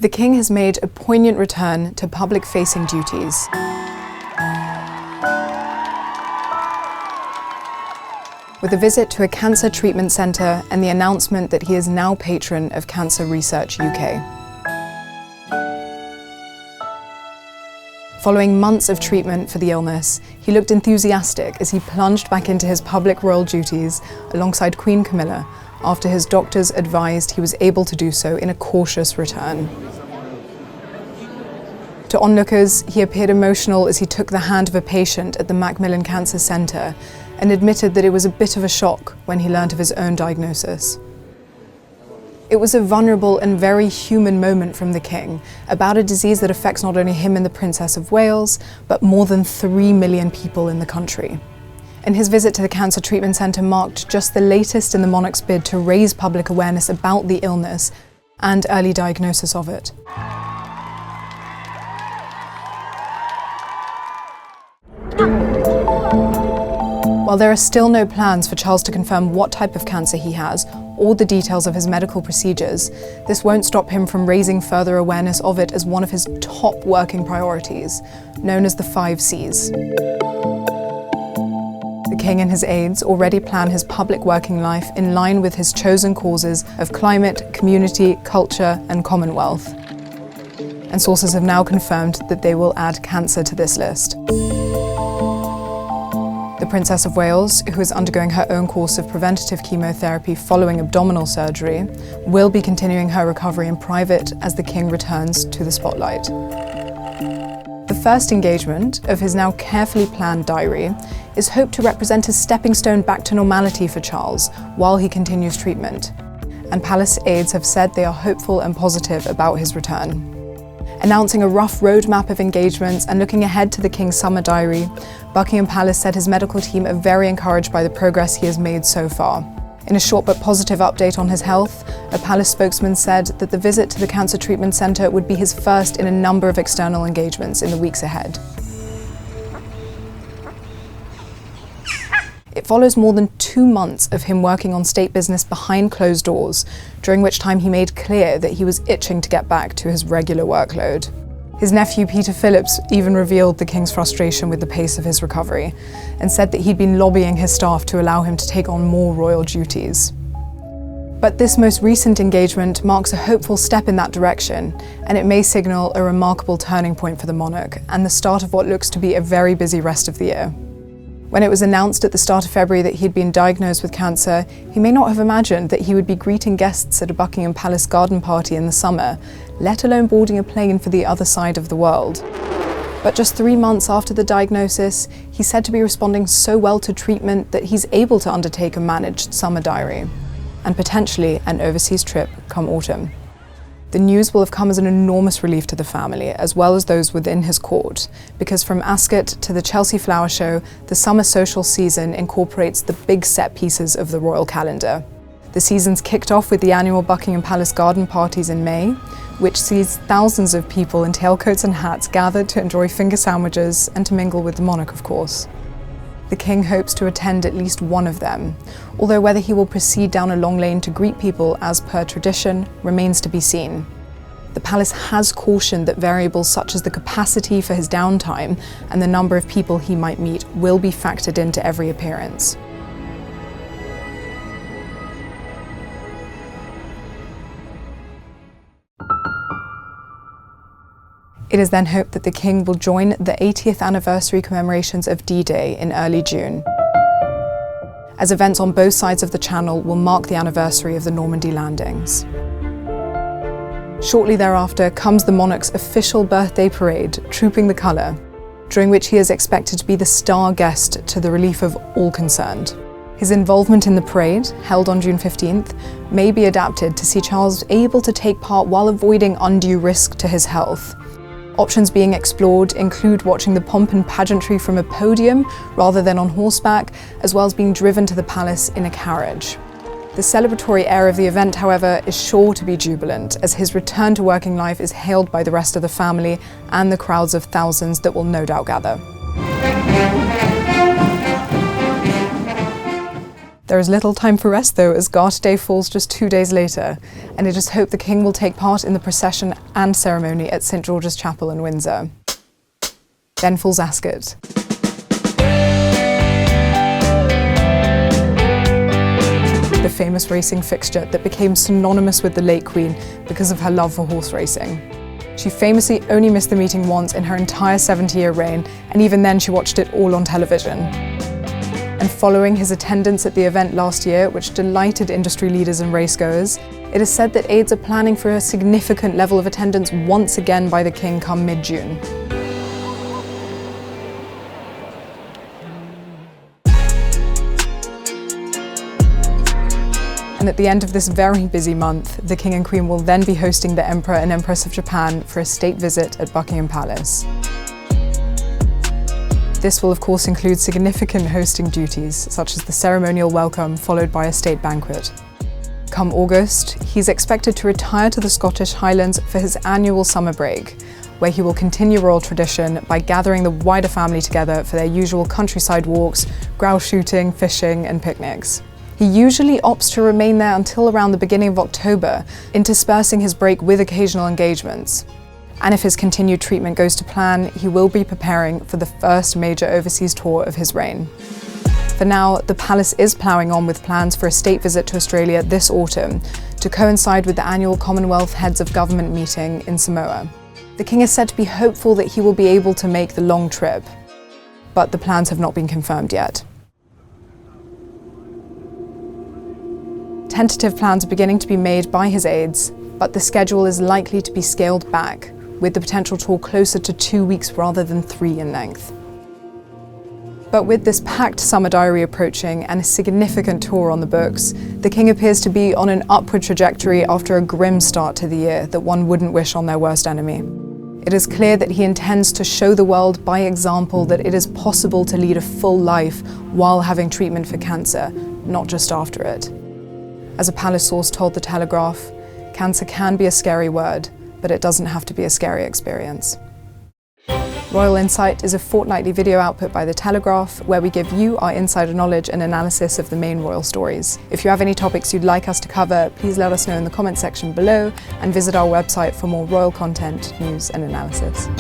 The king has made a poignant return to public-facing duties. With a visit to a cancer treatment centre and the announcement that he is now patron of Cancer Research UK. Following months of treatment for the illness, he looked enthusiastic as he plunged back into his public royal duties alongside Queen Camilla after his doctors advised he was able to do so in a cautious return. To onlookers, he appeared emotional as he took the hand of a patient at the Macmillan Cancer Centre and admitted that it was a bit of a shock when he learnt of his own diagnosis. It was a vulnerable and very human moment from the king about a disease that affects not only him and the Princess of Wales, but more than 3 million people in the country. And his visit to the Cancer Treatment Centre marked just the latest in the monarch's bid to raise public awareness about the illness and early diagnosis of it. While there are still no plans for Charles to confirm what type of cancer he has or the details of his medical procedures, this won't stop him from raising further awareness of it as one of his top working priorities, known as the 5 Cs. The king and his aides already plan his public working life in line with his chosen causes of climate, community, culture, and Commonwealth. And sources have now confirmed that they will add cancer to this list. The Princess of Wales, who is undergoing her own course of preventative chemotherapy following abdominal surgery, will be continuing her recovery in private as the king returns to the spotlight. The first engagement of his now carefully planned diary is hoped to represent a stepping stone back to normality for Charles while he continues treatment. And palace aides have said they are hopeful and positive about his return. Announcing a rough roadmap of engagements and looking ahead to the King's summer diary, Buckingham Palace said his medical team are very encouraged by the progress he has made so far. In a short but positive update on his health, a palace spokesman said that the visit to the Cancer Treatment Centre would be his first in a number of external engagements in the weeks ahead. It follows more than 2 months of him working on state business behind closed doors, during which time he made clear that he was itching to get back to his regular workload. His nephew Peter Phillips even revealed the king's frustration with the pace of his recovery and said that he'd been lobbying his staff to allow him to take on more royal duties. But this most recent engagement marks a hopeful step in that direction, and it may signal a remarkable turning point for the monarch and the start of what looks to be a very busy rest of the year. When it was announced at the start of February that he'd been diagnosed with cancer, he may not have imagined that he would be greeting guests at a Buckingham Palace garden party in the summer, let alone boarding a plane for the other side of the world. But just 3 months after the diagnosis, he's said to be responding so well to treatment that he's able to undertake a managed summer diary, and potentially an overseas trip come autumn. The news will have come as an enormous relief to the family, as well as those within his court, because from Ascot to the Chelsea Flower Show, the summer social season incorporates the big set pieces of the royal calendar. The season's kicked off with the annual Buckingham Palace garden parties in May, which sees thousands of people in tailcoats and hats gathered to enjoy finger sandwiches and to mingle with the monarch, of course. The king hopes to attend at least one of them, although whether he will proceed down a long lane to greet people as per tradition remains to be seen. The palace has cautioned that variables such as the capacity for his downtime and the number of people he might meet will be factored into every appearance. It is then hoped that the king will join the 80th anniversary commemorations of D-Day in early June, as events on both sides of the Channel will mark the anniversary of the Normandy landings. Shortly thereafter comes the monarch's official birthday parade, Trooping the Colour, during which he is expected to be the star guest to the relief of all concerned. His involvement in the parade, held on June 15th, may be adapted to see Charles able to take part while avoiding undue risk to his health. Options being explored include watching the pomp and pageantry from a podium rather than on horseback, as well as being driven to the palace in a carriage. The celebratory air of the event, however, is sure to be jubilant, as his return to working life is hailed by the rest of the family and the crowds of thousands that will no doubt gather. There is little time for rest though, as Garter Day falls just 2 days later, and it is hoped the King will take part in the procession and ceremony at St George's Chapel in Windsor. Then falls Ascot. The famous racing fixture that became synonymous with the late Queen because of her love for horse racing. She famously only missed the meeting once in her entire 70-year reign, and even then she watched it all on television. And following his attendance at the event last year, which delighted industry leaders and racegoers, it is said that aides are planning for a significant level of attendance once again by the King come mid-June. And at the end of this very busy month, the King and Queen will then be hosting the Emperor and Empress of Japan for a state visit at Buckingham Palace. This will of course include significant hosting duties, such as the ceremonial welcome followed by a state banquet. Come August, he's expected to retire to the Scottish Highlands for his annual summer break, where he will continue royal tradition by gathering the wider family together for their usual countryside walks, grouse shooting, fishing and picnics. He usually opts to remain there until around the beginning of October, interspersing his break with occasional engagements. And if his continued treatment goes to plan, he will be preparing for the first major overseas tour of his reign. For now, the palace is ploughing on with plans for a state visit to Australia this autumn, to coincide with the annual Commonwealth Heads of Government meeting in Samoa. The King is said to be hopeful that he will be able to make the long trip, but the plans have not been confirmed yet. Tentative plans are beginning to be made by his aides, but the schedule is likely to be scaled back, with the potential tour closer to 2 weeks rather than 3 in length. But with this packed summer diary approaching and a significant tour on the books, the King appears to be on an upward trajectory after a grim start to the year that one wouldn't wish on their worst enemy. It is clear that he intends to show the world by example that it is possible to lead a full life while having treatment for cancer, not just after it. As a palace source told the Telegraph, cancer can be a scary word, but it doesn't have to be a scary experience. Royal Insight is a fortnightly video output by the Telegraph, where we give you our insider knowledge and analysis of the main royal stories. If you have any topics you'd like us to cover, please let us know in the comments section below, and visit our website for more royal content, news and analysis.